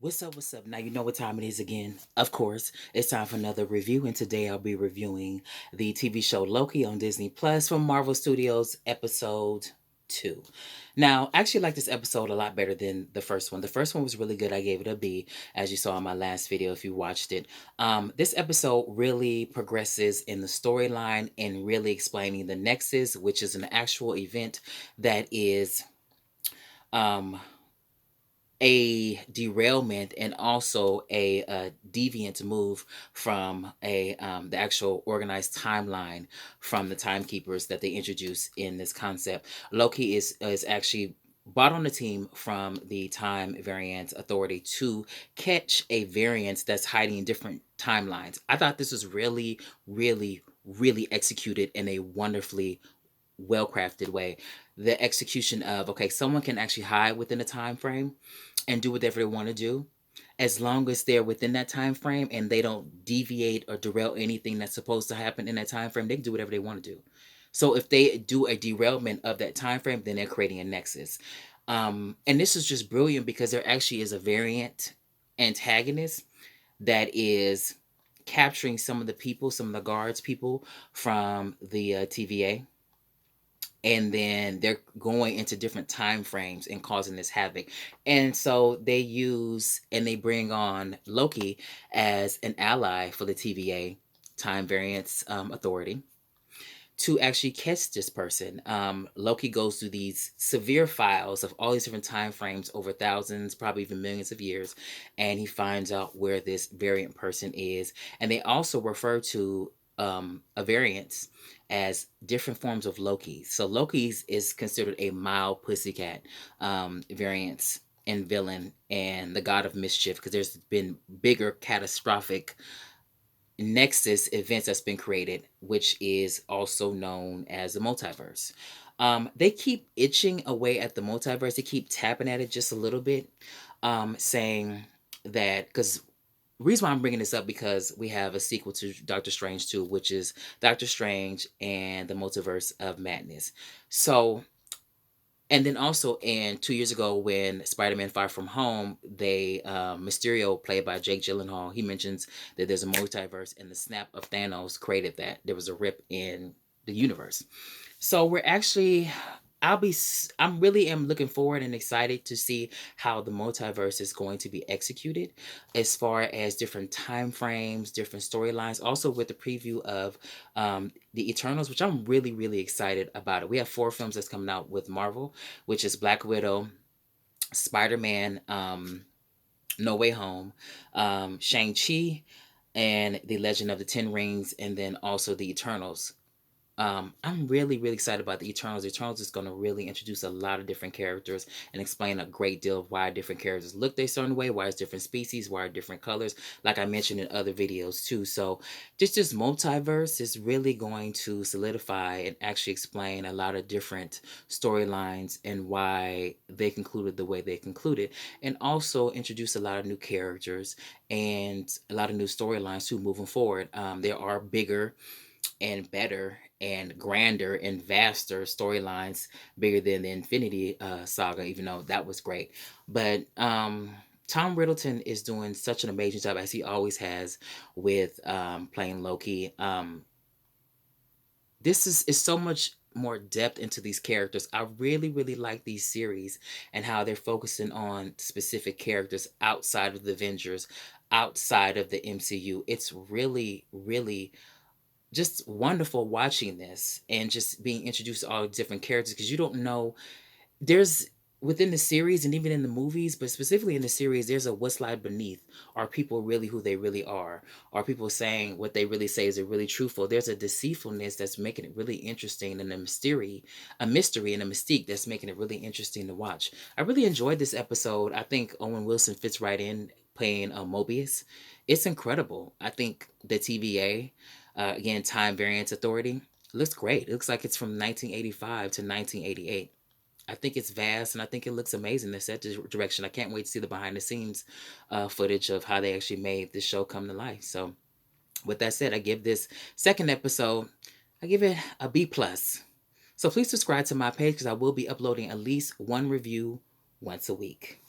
What's up? What's up? Now you know what time it is again. Of course, it's time for another review, and today I'll be reviewing the TV show Loki on Disney Plus from Marvel Studios, episode 2. Now, I actually like this episode a lot better than the first one. The first one was really good. I gave it a B, as you saw in my last video if you watched it. This episode really progresses in the storyline and really explaining the Nexus, which is an actual event that is um a derailment and also a deviant move from the actual organized timeline from the timekeepers that they introduce in this concept. Loki is actually brought on the team from the Time Variant Authority to catch a variance that's hiding in different timelines. I thought this was really executed in a wonderfully well crafted way. The execution of, okay, someone can actually hide within a time frame and do whatever they want to do, as long as they're within that time frame and they don't deviate or derail anything that's supposed to happen in that time frame. They can do whatever they want to do. So if they do a derailment of that time frame, then they're creating a nexus. And this is just brilliant because there actually is a variant antagonist that is capturing some of the people, some of the guards people from the TVA, and then they're going into different time frames and causing this havoc. And so they use and they bring on Loki as an ally for the TVA, Time Variance Authority, to actually catch this person. Loki goes through these severe files of all these different time frames over thousands, probably even millions of years, and he finds out where this variant person is. And they also refer to a variance as different forms of Loki. So Loki's is considered a mild pussycat variance and villain and the god of mischief, because there's been bigger catastrophic nexus events that's been created, which is also known as the multiverse. They keep itching away at the multiverse. They keep tapping at it just a little bit, saying that, because reason why I'm bringing this up, because we have a sequel to Doctor Strange 2, which is Doctor Strange and the Multiverse of Madness. So, and then also, and 2 years ago, when Spider-Man: Far From Home, they Mysterio, played by Jake Gyllenhaal, he mentions that there's a multiverse, and the snap of Thanos created that. There was a rip in the universe. So we're actually, I'm really am looking forward and excited to see how the multiverse is going to be executed, as far as different time frames, different storylines. Also with the preview of the Eternals, which I'm really excited about it. We have 4 films that's coming out with Marvel, which is Black Widow, Spider-Man, No Way Home, Shang-Chi, and The Legend of the Ten Rings, and then also the Eternals. I'm really excited about the Eternals. Eternals is going to really introduce a lot of different characters and explain a great deal of why different characters look a certain way, why it's different species, why are different colors, like I mentioned in other videos too. So this multiverse is really going to solidify and actually explain a lot of different storylines and why they concluded the way they concluded, and also introduce a lot of new characters and a lot of new storylines too moving forward. There are bigger and better and grander and vaster storylines, bigger than the Infinity Saga, even though that was great. But Tom Riddleton is doing such an amazing job, as he always has, with playing Loki. This is so much more depth into these characters. I really like these series and how they're focusing on specific characters outside of the Avengers, outside of the MCU. It's really just wonderful watching this and just being introduced to all the different characters, because you don't know, there's, within the series and even in the movies, but specifically in the series, there's a what's lied beneath. Are people really who they really are? Are people saying what they really say? Is it really truthful? There's a deceitfulness that's making it really interesting, and a mystery and a mystique that's making it really interesting to watch. I really enjoyed this episode. I think Owen Wilson fits right in playing Mobius. It's incredible. I think the TVA, again, Time Variance Authority, looks great. It looks like it's from 1985 to 1988. I think it's vast, and I think it looks amazing. The set direction. I can't wait to see the behind the scenes footage of how they actually made this show come to life. So, with that said, I give this second episode, I give it a B plus. So please subscribe to my page, because I will be uploading at least one review once a week.